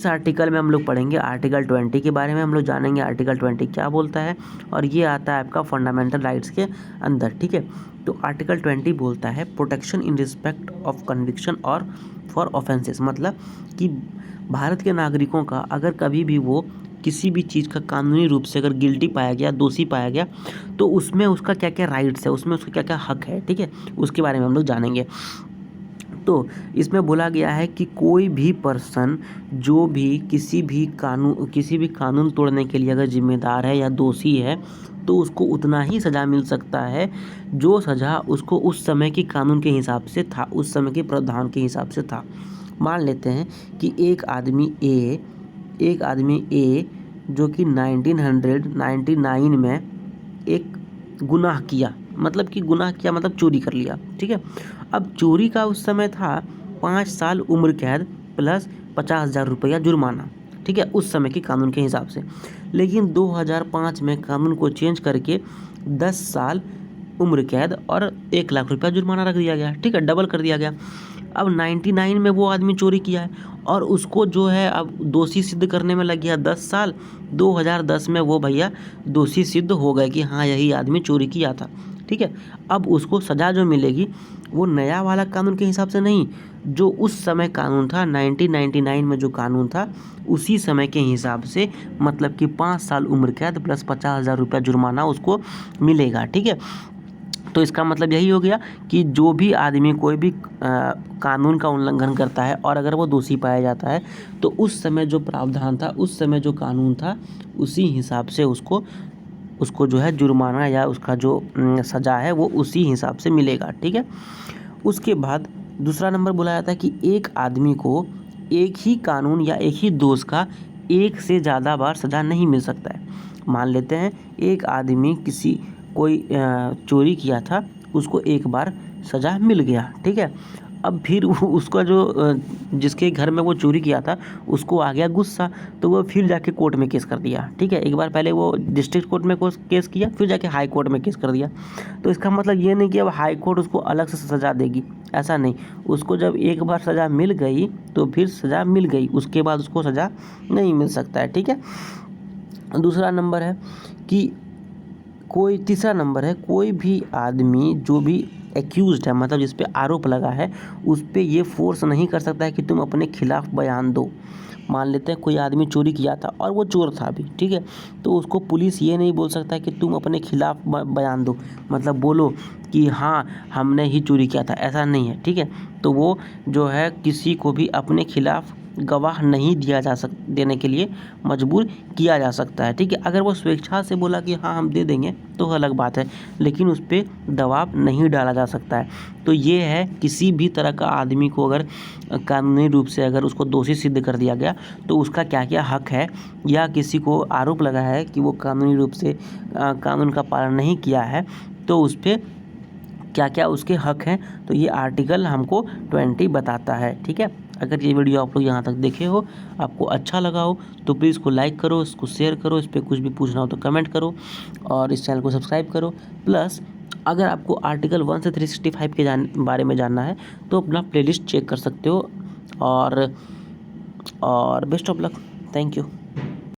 इस आर्टिकल में हम लोग पढ़ेंगे आर्टिकल 20 के बारे में। हम लोग जानेंगे आर्टिकल 20 क्या बोलता है, और ये आता है आपका फंडामेंटल राइट्स के अंदर, ठीक है। तो आर्टिकल 20 बोलता है protection in respect of conviction और फॉर ऑफेंसेस, मतलब कि भारत के नागरिकों का अगर कभी भी वो किसी भी चीज़ का कानूनी रूप से अगर गिल्टी पाया गया, दोषी पाया गया, तो उसमें उसका क्या क्या राइट्स है, उसमें उसका क्या क्या हक है, ठीक है, उसके बारे में हम लोग जानेंगे। तो इसमें बोला गया है कि कोई भी पर्सन जो भी किसी भी कानून तोड़ने के लिए अगर जिम्मेदार है या दोषी है, तो उसको उतना ही सज़ा मिल सकता है जो सज़ा उसको उस समय की कानून के हिसाब से था, उस समय के प्रावधान के हिसाब से था। मान लेते हैं कि एक आदमी ए जो कि 1999 में एक गुनाह किया, मतलब चोरी कर लिया, ठीक है। अब चोरी का उस समय था 5 साल उम्र कैद प्लस 50,000 रुपया जुर्माना, ठीक है, उस समय के कानून के हिसाब से। लेकिन 2005 में कानून को चेंज करके 10 साल उम्र कैद और 1 लाख रुपया जुर्माना रख दिया गया, ठीक है, डबल कर दिया गया। अब 99 में वो आदमी चोरी किया है और उसको जो है अब दोषी सिद्ध करने में लग गया 10 साल। 2010 में वो भैया दोषी सिद्ध हो गए कि हाँ यही आदमी चोरी किया था, ठीक है। अब उसको सज़ा जो मिलेगी वो नया वाला कानून के हिसाब से नहीं, जो उस समय कानून था 1999 में जो कानून था उसी समय के हिसाब से, मतलब कि 5 साल उम्र कैद प्लस 50,000 रुपया जुर्माना उसको मिलेगा, ठीक है। तो इसका मतलब यही हो गया कि जो भी आदमी कोई भी कानून का उल्लंघन करता है और अगर वो दोषी पाया जाता है, तो उस समय जो प्रावधान था, उस समय जो कानून था, उसी हिसाब से उसको जो है जुर्माना या उसका जो सज़ा है वो उसी हिसाब से मिलेगा, ठीक है। उसके बाद दूसरा नंबर बोला जाता है कि एक आदमी को एक ही कानून या एक ही दोष का एक से ज़्यादा बार सज़ा नहीं मिल सकता है। मान लेते हैं एक आदमी कोई चोरी किया था, उसको एक बार सज़ा मिल गया, ठीक है। अब फिर उसका जो जिसके घर में वो चोरी किया था उसको आ गया गुस्सा, तो वो फिर जाके कोर्ट में केस कर दिया, ठीक है। एक बार पहले वो डिस्ट्रिक्ट कोर्ट में केस किया, फिर जाके हाई कोर्ट में केस कर दिया। तो इसका मतलब ये नहीं कि अब हाई कोर्ट उसको अलग से सज़ा देगी, ऐसा नहीं। उसको जब एक बार सज़ा मिल गई तो फिर सज़ा मिल गई, उसके बाद उसको सज़ा नहीं मिल सकता है, ठीक है। दूसरा नंबर है कि तीसरा नंबर है कोई भी आदमी जो भी एक्यूज्ड है, मतलब जिस पे आरोप लगा है, उस पे ये फोर्स नहीं कर सकता है कि तुम अपने खिलाफ बयान दो। मान लेते हैं कोई आदमी चोरी किया था और वो चोर था भी, ठीक है, तो उसको पुलिस ये नहीं बोल सकता है कि तुम अपने खिलाफ बयान दो, मतलब बोलो कि हाँ हमने ही चोरी किया था, ऐसा नहीं है, ठीक है। तो वो जो है किसी को भी अपने खिलाफ गवाह नहीं देने के लिए मजबूर किया जा सकता है, ठीक है। अगर वो स्वेच्छा से बोला कि हाँ हम दे देंगे तो अलग बात है, लेकिन उस पर दबाव नहीं डाला जा सकता है। तो ये है किसी भी तरह का आदमी को अगर कानूनी रूप से अगर उसको दोषी सिद्ध कर दिया गया तो उसका क्या क्या हक है, या किसी को आरोप लगा है कि वो कानूनी रूप से कानून का पालन नहीं किया है, तो उस पर क्या क्या उसके हक हैं, तो ये आर्टिकल हमको 20 बताता है, ठीक है। अगर ये वीडियो आप लोग यहाँ तक देखे हो, आपको अच्छा लगा हो, तो प्लीज़ इसको लाइक करो, इसको शेयर करो, इस पर कुछ भी पूछना हो तो कमेंट करो और इस चैनल को सब्सक्राइब करो। प्लस अगर आपको आर्टिकल 1 से 365 के बारे में जानना है तो अपना प्लेलिस्ट चेक कर सकते हो। और best of luck, thank you.